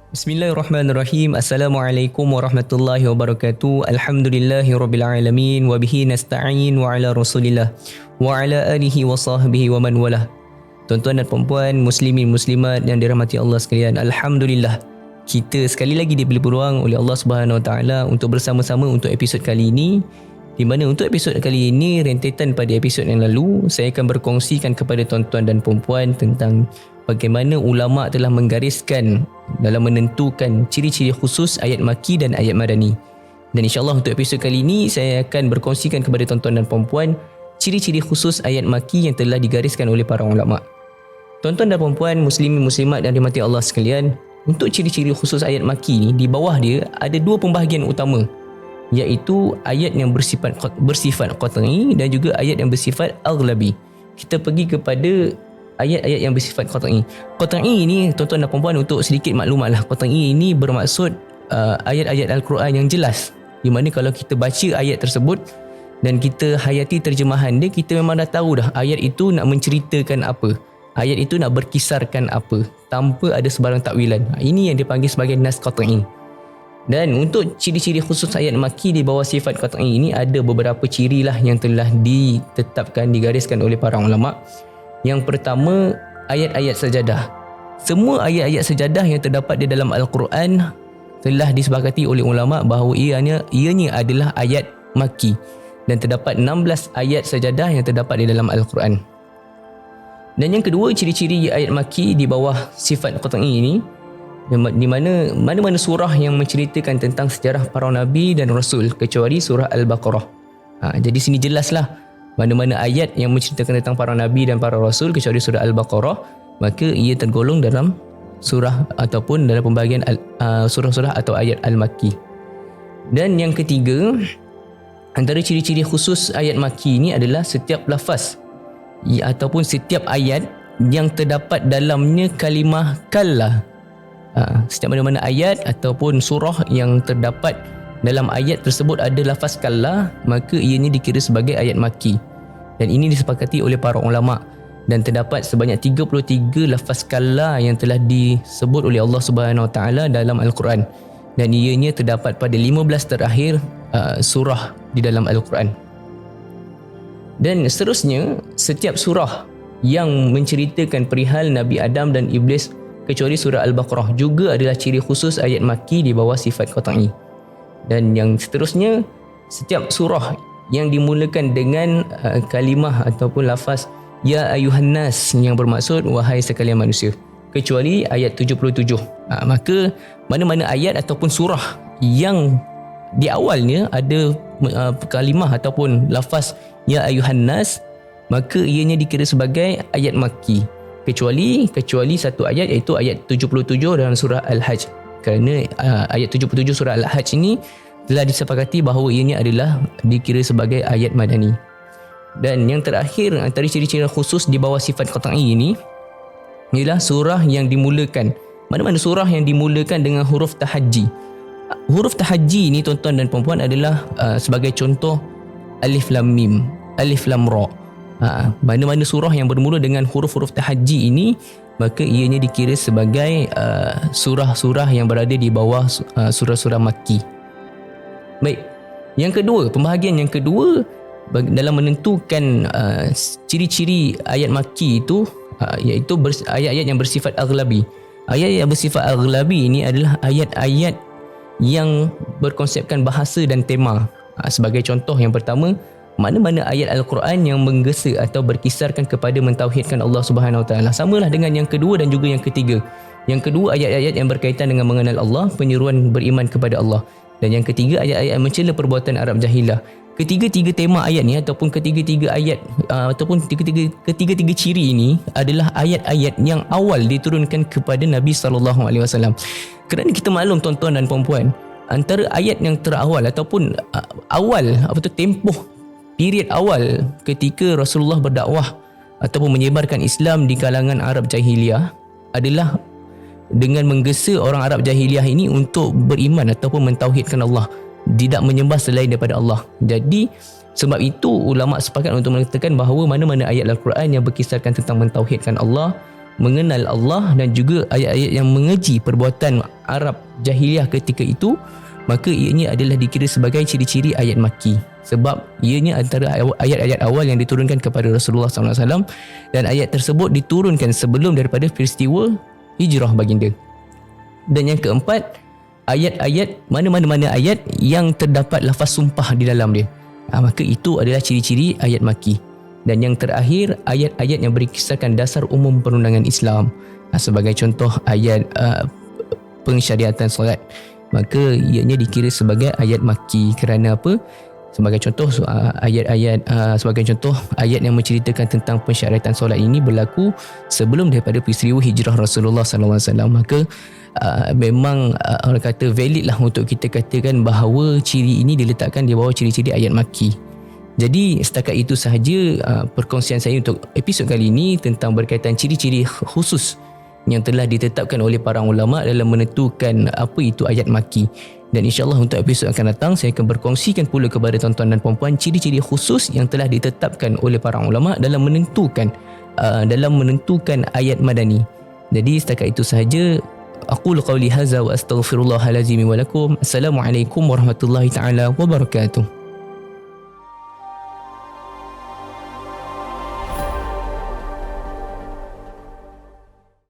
Bismillahirrahmanirrahim. Assalamualaikum warahmatullahi wabarakatuh. Alhamdulillahirrabbilalamin. Wabihi nasta'in wa ala rasulillah wa ala alihi wa sahbihi wa man walah. Tuan-tuan dan puan-puan, muslimin muslimat yang dirahmati Allah sekalian, Alhamdulillah, kita sekali lagi diberi peluang oleh Allah Subhanahu Wa Taala untuk bersama-sama untuk episod kali ini, di mana untuk episod kali ini rentetan pada episod yang lalu, saya akan berkongsikan kepada tuan-tuan dan puan-puan tentang bagaimana ulama telah menggariskan dalam menentukan ciri-ciri khusus ayat maki dan ayat madani. Dan insya-Allah untuk episod kali ini saya akan berkongsikan kepada tuan-tuan dan puan-puan ciri-ciri khusus ayat maki yang telah digariskan oleh para ulama. Tuan-tuan dan puan-puan, muslimin muslimat yang dirahmati Allah sekalian, untuk ciri-ciri khusus ayat maki ni, di bawah dia ada dua pembahagian utama, iaitu ayat yang bersifat qat'i dan juga ayat yang bersifat aghlabi. Kita pergi kepada ayat-ayat yang bersifat qat'i. Qat'i ini, tuan-tuan dan puan-puan, untuk sedikit maklumatlah, qat'i ini bermaksud ayat-ayat Al-Quran yang jelas, di mana kalau kita baca ayat tersebut dan kita hayati terjemahan dia, kita memang dah tahu dah ayat itu nak menceritakan apa, ayat itu nak berkisarkan apa, tanpa ada sebarang takwilan. Ini yang dipanggil sebagai nas qat'i. Dan untuk ciri-ciri khusus ayat maki di bawah sifat qat'i ini, ada beberapa ciri lah yang telah ditetapkan, digariskan oleh para ulama. Yang pertama, ayat-ayat sajadah. Semua ayat-ayat sajadah yang terdapat di dalam Al-Quran telah disepakati oleh ulama bahawa ianya adalah ayat maki, dan terdapat 16 ayat sajadah yang terdapat di dalam Al-Quran. Dan yang kedua, ciri-ciri ayat maki di bawah sifat qat'i ini, di mana surah yang menceritakan tentang sejarah para nabi dan rasul, kecuali surah Al-Baqarah. Jadi sini jelaslah mana-mana ayat yang menceritakan tentang para nabi dan para rasul kecuali surah Al-Baqarah, maka ia tergolong dalam surah ataupun dalam pembahagian surah-surah atau ayat Al-Makki. Dan yang ketiga, antara ciri-ciri khusus ayat Makki ini adalah setiap lafaz ataupun setiap ayat yang terdapat dalamnya kalimah kalla. Setiap mana-mana ayat ataupun surah yang terdapat dalam ayat tersebut ada lafaz kalla, maka ianya dikira sebagai ayat maki. Dan ini disepakati oleh para ulama, dan terdapat sebanyak 33 lafaz kalla yang telah disebut oleh Allah Subhanahu Wa Taala dalam Al-Quran, dan ianya terdapat pada 15 terakhir surah di dalam Al-Quran. Dan seterusnya, setiap surah yang menceritakan perihal Nabi Adam dan Iblis kecuali surah Al-Baqarah juga adalah ciri khusus ayat maki di bawah sifat qat'i. Dan yang seterusnya, setiap surah yang dimulakan dengan kalimah ataupun lafaz ya ayuhan nas, yang bermaksud wahai sekalian manusia, kecuali ayat 77. Maka mana-mana ayat ataupun surah yang di awalnya ada kalimah ataupun lafaz ya ayuhan nas, maka ianya dikira sebagai ayat maki, kecuali satu ayat, iaitu ayat 77 dalam surah Al-Hajj. Kerana ayat 77 surah Al-Hajj ini telah disepakati bahawa ianya adalah dikira sebagai ayat madani. Dan yang terakhir antara ciri-ciri khusus di bawah sifat qat'i ini ialah surah yang dimulakan, mana-mana surah yang dimulakan dengan huruf tahajji. Huruf tahajji ini, tuan-tuan dan puan-puan, adalah sebagai contoh alif lam mim, alif lam ra. Mana-mana surah yang bermula dengan huruf-huruf tahajji ini, maka ianya dikira sebagai surah-surah yang berada di bawah surah-surah makki. Baik, yang kedua, pembahagian yang kedua dalam menentukan ciri-ciri ayat makki itu, iaitu ayat-ayat yang bersifat aghlabi. Ayat yang bersifat aghlabi ini adalah ayat-ayat yang berkonsepkan bahasa dan tema. Sebagai contoh, yang pertama, mana-mana ayat Al-Quran yang menggesa atau berkisarkan kepada mentauhidkan Allah Subhanahu Wa Taala. Samalah dengan yang kedua dan juga yang ketiga. Yang kedua, ayat-ayat yang berkaitan dengan mengenal Allah, penyeruan beriman kepada Allah. Dan yang ketiga, ayat-ayat yang mencela perbuatan Arab Jahilah. Ketiga-tiga tema ayat ni ataupun ketiga-tiga ayat ataupun ketiga-tiga ciri ini adalah ayat-ayat yang awal diturunkan kepada Nabi SAW. Kerana kita maklum, tuan-tuan dan puan-puan, antara ayat yang terawal ataupun tempoh period awal ketika Rasulullah berdakwah ataupun menyebarkan Islam di kalangan Arab Jahiliyah adalah dengan menggesa orang Arab Jahiliyah ini untuk beriman ataupun mentauhidkan Allah, tidak menyembah selain daripada Allah. Jadi sebab itu ulama sepakat untuk mengatakan bahawa mana-mana ayat Al-Quran yang berkisarkan tentang mentauhidkan Allah, mengenal Allah dan juga ayat-ayat yang mengeji perbuatan Arab jahiliah ketika itu, maka ianya adalah dikira sebagai ciri-ciri ayat Makki. Sebab ianya antara ayat-ayat awal yang diturunkan kepada Rasulullah SAW, dan ayat tersebut diturunkan sebelum daripada peristiwa hijrah baginda. Dan yang keempat, ayat-ayat mana-mana ayat yang terdapat lafaz sumpah di dalam dia, maka itu adalah ciri-ciri ayat Makki. Dan yang terakhir, ayat-ayat yang berkisarkan dasar umum perundangan Islam, sebagai contoh ayat pensyariatan solat, maka ianya dikira sebagai ayat Makki. Kerana apa? Sebagai contoh ayat yang menceritakan tentang pensyariatan solat ini berlaku sebelum daripada peristiwa hijrah Rasulullah SAW. Maka memang orang kata valid lah untuk kita katakan bahawa ciri ini diletakkan di bawah ciri-ciri ayat Makki. Jadi setakat itu sahaja perkongsian saya untuk episod kali ini tentang berkaitan ciri-ciri khusus yang telah ditetapkan oleh para ulama dalam menentukan apa itu ayat Makki. Dan insyaAllah untuk episod akan datang saya akan berkongsikan pula kepada tuan-tuan dan puan-puan ciri-ciri khusus yang telah ditetapkan oleh para ulama dalam menentukan ayat madani. Jadi setakat itu sahaja. Aqulu qawli hadza wa astaghfirullahal azim wa lakum. Assalamualaikum warahmatullahi taala wabarakatuh.